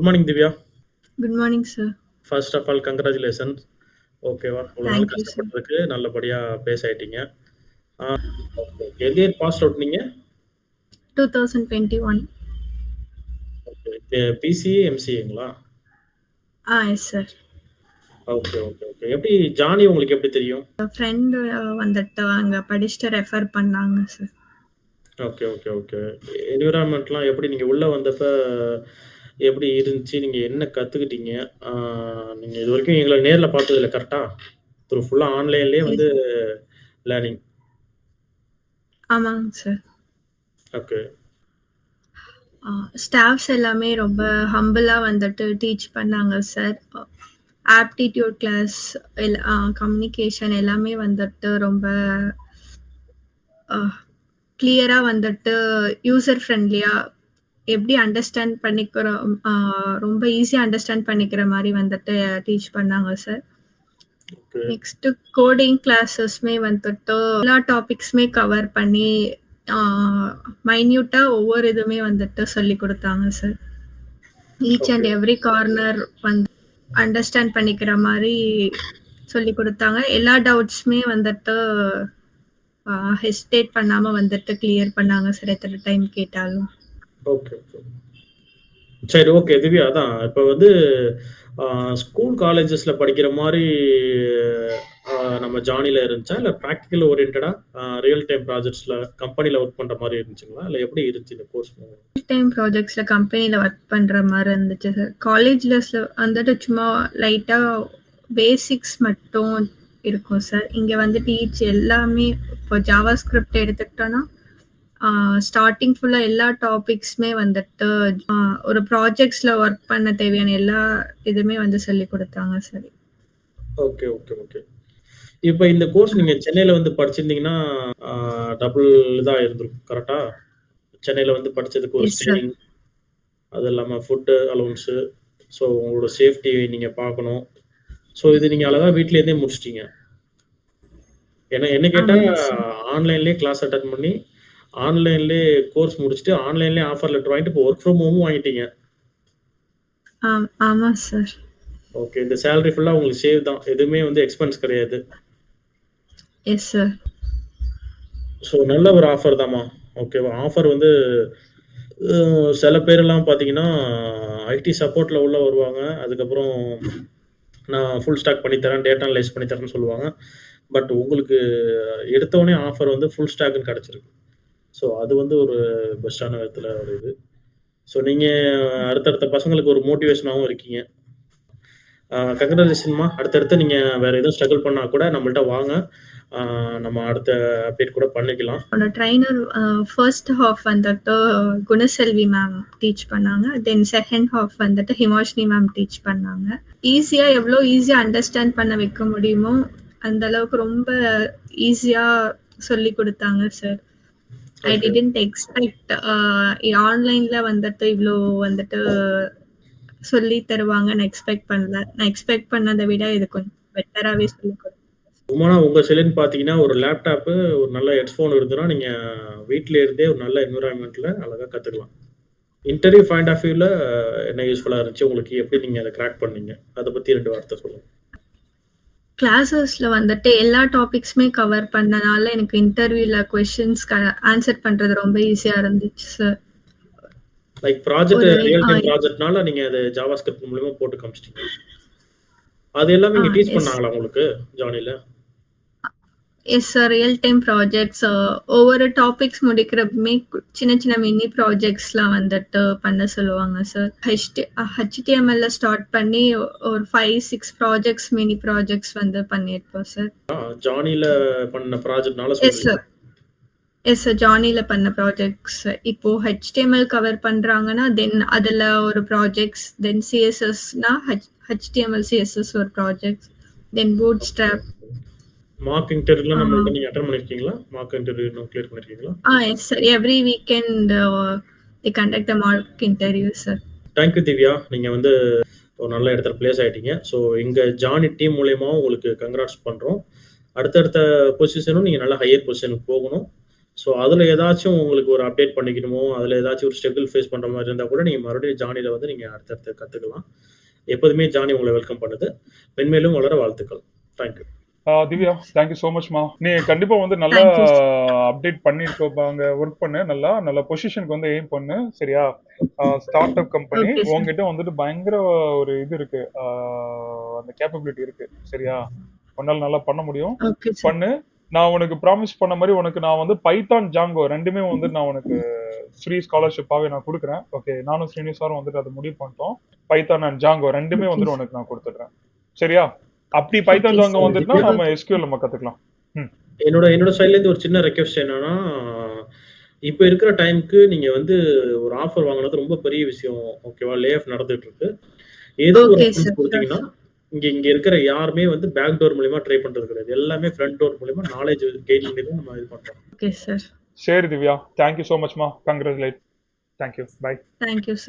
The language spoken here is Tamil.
Good morning Divya. Good morning sir. First of all congratulations. ஓகேவா? இவ்வளோ நாள் தேங்க் யூ சார். கஷ்டப்பட்டதுக்கு நல்லபடியா பேஸ் ஆயிட்டீங்க. ஆ ஓகே. எந்த இயர் பாஸ்ட் அவுட் நீங்க? 2021. ஓகே. பிசிஏ, எம்சிஏங்களா? Yes sir. Okay, okay, okay. எப்படி ஜானி உங்களுக்கு எப்படி தெரியும்? ஃப்ரெண்டு வந்துட்டு அங்கே படிச்சுட்டு ரெஃபர் பண்ணாங்க சார். Okay, okay, okay. என்விரான்மெண்ட்லாம் எப்படி நீங்க உள்ள வந்தப்ப எப்படி இருந்துச்சு? நீங்க என்ன கத்துக்கிட்டீங்க? ஆ நீங்க இதுவரைக்கும் எங்கள நேர்ல பார்த்ததில்ல கரெக்ட்டா? ஃபுல்லா ஆன்லைன்லயே வந்து லேர்னிங். ஆமாங்க சார். ஓகே. ஸ்டாஃப்ஸ் எல்லாமே ரொம்ப ஹம்பிளாக வந்துட்டு டீச் பண்ணாங்க சார். ஆப்டிடியூட் கிளாஸ் கம்யூனிகேஷன் எல்லாமே வந்துட்டு ரொம்ப கிளியராக வந்துட்டு யூசர் ஃப்ரெண்ட்லியாக எப்படி அண்டர்ஸ்டாண்ட் பண்ணிக்கிறோம், ரொம்ப ஈஸியாக அண்டர்ஸ்டாண்ட் பண்ணிக்கிற மாதிரி வந்துட்டு டீச் பண்ணாங்க சார். ஓகே. நெக்ஸ்ட்டு கோடிங் கிளாஸஸ்மே வந்துட்டு எல்லா டாபிக்ஸுமே கவர் பண்ணி மைன்யூட்டாக ஒவ்வொரு இதுவுமே வந்துட்டு சொல்லி கொடுத்தாங்க sir. Each and every corner வந்து அண்டர்ஸ்டாண்ட் பண்ணிக்கிற மாதிரி சொல்லி கொடுத்தாங்க. எல்லா டவுட்ஸுமே வந்துட்டு ஹெசிடேட் பண்ணாமல் வந்துட்டு கிளியர் பண்ணாங்க சார், எத்தனை டைம் கேட்டாலும். Okay, okay. சரி, ஓகே திவ்யா. அதான் இப்போ வந்து ஸ்கூல் காலேஜஸ்ல படிக்கிற மாதிரி நம்ம ஜானில இருந்துச்சா, இல்லை ப்ராக்டிக்கல் ஓரியன்டா ரியல் டைம் ப்ராஜெக்ட்ஸ்ல கம்பெனியில் ஒர்க் பண்ணுற மாதிரி இருந்துச்சுங்களா, இல்லை எப்படி இருந்துச்சு இந்த கோர்ஸ்? ரியல் டைம் ப்ராஜெக்ட்ஸில் கம்பெனியில் ஒர்க் பண்ணுற மாதிரி இருந்துச்சு சார். காலேஜில் வந்துட்டு சும்மா லைட்டாக பேசிக்ஸ் மட்டும் இருக்கும் சார். இங்கே வந்துட்டு ஈச் எல்லாமே இப்போ ஜாவா ஸ்கிரிப்ட் எடுத்துக்கிட்டோன்னா ஸ்டார்டிங் ஃபுல்லாக எல்லா டாபிக்ஸுமே வந்துட்டு ஒரு ப்ராஜெக்ட்ஸில் ஒர்க் பண்ண தேவையான எல்லா இதுவுமே வந்து சொல்லி கொடுத்தாங்க சார். Okay, okay, okay. இப்போ இந்த கோர்ஸ் நீங்கள் சென்னையில் வந்து படிச்சிருந்தீங்கன்னா டபுள் இதாக இருந்திருக்கும் கரெக்டா? சென்னையில் வந்து படித்ததுக்கு ஒரு ஸ்டேயிங், அது இல்லாமல் ஃபுட்டு அலவுன்ஸு, ஸோ உங்களோட சேஃப்டி நீங்கள் பார்க்கணும். ஸோ இது நீங்கள் அழகாக வீட்டிலேருந்தே முடிச்சிட்டீங்க. என்ன கேட்டால் ஆன்லைன்லேயே கிளாஸ் அட்டன் பண்ணி ஆன்லைன்லேயே கோர்ஸ் முடிச்சுட்டு ஆன்லைன்லேயே ஆஃபர் லெட்டர் வாங்கிட்டு இப்போ ஒர்க் ஃப்ரம் ஹோமும் வாங்கிட்டீங்க. ஆமாம் சார். ஓகே. இந்த சேலரி ஃபுல்லாக உங்களுக்கு சேவ் தான், எதுவுமே வந்து எக்ஸ்பென்ஸ் கிடையாது. Yes sir. ஸோ நல்ல ஒரு ஆஃபர் தாம்மா. ஓகேவா? ஆஃபர் வந்து சில பேரெல்லாம் பார்த்தீங்கன்னா ஐடி சப்போர்ட்டில் உள்ள வருவாங்க. அதுக்கப்புறம் நான் ஃபுல் ஸ்டாக் பண்ணித்தரேன், டேட்டா அனலைஸ் பண்ணித்தரேன்னு சொல்லுவாங்க. பட் உங்களுக்கு எடுத்தோடனே ஆஃபர் வந்து ஃபுல் ஸ்டாக்குன்னு கிடச்சிருக்கு. ஸோ அது வந்து ஒரு பெஸ்ட்டான விதத்தில் ஒரு இது. ஸோ நீங்கள் அடுத்தடுத்த பசங்களுக்கு ஒரு மோட்டிவேஷனாகவும் இருக்கீங்க. கங்க்ராச்சுலேஷன்மா. அடுத்தடுத்து நீங்கள் வேறு எதுவும் ஸ்ட்ரகிள் பண்ணால் கூட நம்மள்ட்ட வாங்க, நம்ம அடுத்த அப்டேட் கூட பண்ணிக்கலாம். ட்ரைனர் ஃபர்ஸ்ட் ஹாஃப் வந்துட்டு குணசெல்வி மேம் டீச் பண்ணாங்க. தென் செகண்ட் ஹாஃப் வந்துட்டு ஹிமாஷினி மேம் டீச் பண்ணாங்க. ஈஸியாக எவ்வளோ ஈஸியாக அண்டர்ஸ்டாண்ட் பண்ண வைக்க முடியுமோ அந்த அளவுக்கு ரொம்ப ஈஸியாக சொல்லி கொடுத்தாங்க சார். ஐ டிடன்ட் எக்ஸ்பெக்ட் ஆன்லைனில் வந்துட்டு இவ்வளோ வந்துட்டு சொல்லி தருவாங்கன்னு எக்ஸ்பெக்ட் பண்ணல. நான் எக்ஸ்பெக்ட் பண்ணதை விட இது கொஞ்சம் பெட்டராகவே சொல்லி கொடுத்தாங்க. உண்மைனா உங்கள் செல்லுன்னு பார்த்தீங்கன்னா ஒரு லேப்டாப்பு, ஒரு நல்ல ஹெட்ஃபோன் இருந்ததுன்னா நீங்கள் வீட்டிலே இருந்தே ஒரு நல்ல என்விரான்மெண்ட்டில் அழகாக கற்றுக்கலாம். இன்டர்வியூ பாயிண்ட் ஆஃப் வியூவில் என்ன யூஸ்ஃபுல்லாக இருந்துச்சு உங்களுக்கு? எப்படி நீங்கள் அதை கிராக் பண்ணீங்க? அதை பற்றி 2 வார்த்தை சொல்லுங்கள். கிளாஸஸில் வந்துட்டு எல்லா டாபிக்ஸுமே கவர் பண்ணனால எனக்கு இன்டர்வியூவில் கொஷின்ஸ்க்கு ஆன்சர் பண்ணுறது ரொம்ப ஈஸியாக இருந்துச்சு sir. Like project real time ப்ராஜெக்ட்னால நீங்கள் அது ஜாவா ஸ்கிரிப்ட் மூலமா போட்டு காமிச்சிட்டீங்க. அது எல்லாமே இங்கே டீச் பண்ணாங்களா உங்களுக்கு ஜானியில்? Yes sir. Real time projects ஒவ்வொரு டாபிக்ஸ் முடிக்கிறப்பமே சின்ன சின்ன மினி ப்ராஜெக்ட்ஸ்லாம் வந்துட்டு பண்ண சொல்லுவாங்க சார். HTML ஸ்டார்ட் பண்ணி ஒரு 5-6 ப்ராஜெக்ட்ஸ் மினி ப்ராஜெக்ட்ஸ் வந்து பண்ணியிருப்போம் சார். ஜானியில் பண்ண ப்ராஜெக்ட்னால? Yes sir. Yes sir. ஜானியில் பண்ண ப்ராஜெக்ட்ஸ் இப்போ HTML கவர் பண்ணுறாங்கன்னா தென் அதில் ஒரு ப்ராஜெக்ட்ஸ், தென் CSSனா HTML CSS ஒரு projects, then bootstrap. Mock இன்டர்வியூலாம் நம்மள்ட்ட நீங்கள் அட்டெண்ட் பண்ணியிருக்கீங்களா? மார்க் இன்டர்வியூ இன்னும் கிளியர் பண்ணியிருக்கீங்களா? Yes sir. Every weekend they conduct the mock interview sir. Thank you Divya. நீங்கள் வந்து ஒரு நல்ல இடத்துல பிளேஸ் ஆகிட்டீங்க. ஸோ எங்கள் ஜானி டீம் மூலயமாவும் உங்களுக்கு கங்க்ராட்ஸ் பண்ணுறோம். அடுத்தடுத்த பொசிஷனும் நீங்கள் நல்ல ஹையர் பொசிஷனுக்கு போகணும். ஸோ அதில் ஏதாச்சும் உங்களுக்கு ஒரு அப்டேட் பண்ணிக்கணுமோ, அதில் ஏதாச்சும் ஒரு ஸ்ட்ரகிள் ஃபேஸ் பண்ணுற மாதிரி இருந்தால் கூட நீங்கள் மறுபடியும் ஜானியில் வந்து நீங்கள் அடுத்தடுத்து கற்றுக்கலாம். எப்போதுமே ஜானி உங்களை வெல்கம் பண்ணுது. மென்மேலும் வளர வாழ்த்துக்கள். தேங்க்யூ. திவ்யா, தேங்க்யூ ஸோ மச்மா. நீ கண்டிப்பா வந்து நல்லா Thank you, sir. அப்டேட் பண்ணிருக்கோங்க. ஒர்க் பண்ணு, நல்ல பொசிஷனுக்கு வந்து எய்ம் பண்ணு, சரியா? Start up company Okay, sir. உங்ககிட்ட வந்துட்டு பயங்கர ஒரு இது இருக்கு, அந்த கேப்பபிலிட்டி இருக்கு, சரியா? உன்னால நல்லா பண்ண முடியும், Okay, sir. பண்ணு. நான் உனக்கு ப்ராமிஸ் பண்ண மாதிரி உனக்கு நான் வந்து பைத்தான் ஜாங்கோ ரெண்டுமே வந்து நான் உனக்கு ஃப்ரீ ஸ்காலர்ஷிப்பாவே நான் கொடுக்குறேன். ஓகே, நானும் ஸ்ரீனிவாஸ் சாரும் வந்துட்டு அதை முடிவு பண்ணிட்டோம். பைத்தான் அண்ட் ஜாங்கோ ரெண்டுமே Okay, வந்துட்டு sir. உனக்கு நான் கொடுத்துடுறேன், சரியா? அப்படி பைத்தான் Okay, ஜாங்கோ sir. வந்துட்டுனா நம்ம Okay. எஸ்கியூஎல் நம்ம கத்துக்கலாம். என்னோட சைட்லேருந்து ஒரு சின்ன ரெக்வெஸ்ட் என்னன்னா, இப்போ இருக்கிற டைமுக்கு நீங்கள் வந்து ஒரு ஆஃபர் வாங்கினது ரொம்ப பெரிய விஷயம். ஓகேவா? லே ஆஃப் நடந்துட்டு இருக்கு. ஏதோ ஒரு Okay, ரெஃபரன்ஸ் sir. Sure, கொடுத்தீங்கன்னா, sir. இங்க இருக்கிற யாருமே வந்து பேக் டோர் மூலியமா ட்ரை பண்றது கிடையாது. எல்லாமே ஃப்ரண்ட் டோர் மூலியமா நாலேஜ் கெயின் பண்ணி தான் நம்ம இது பண்றோம். Okay, sir. சரி திவ்யா, தேங்க்யூ ஸோ மச்மா. Congratulate. Thank you. Bye. Thank you, sir.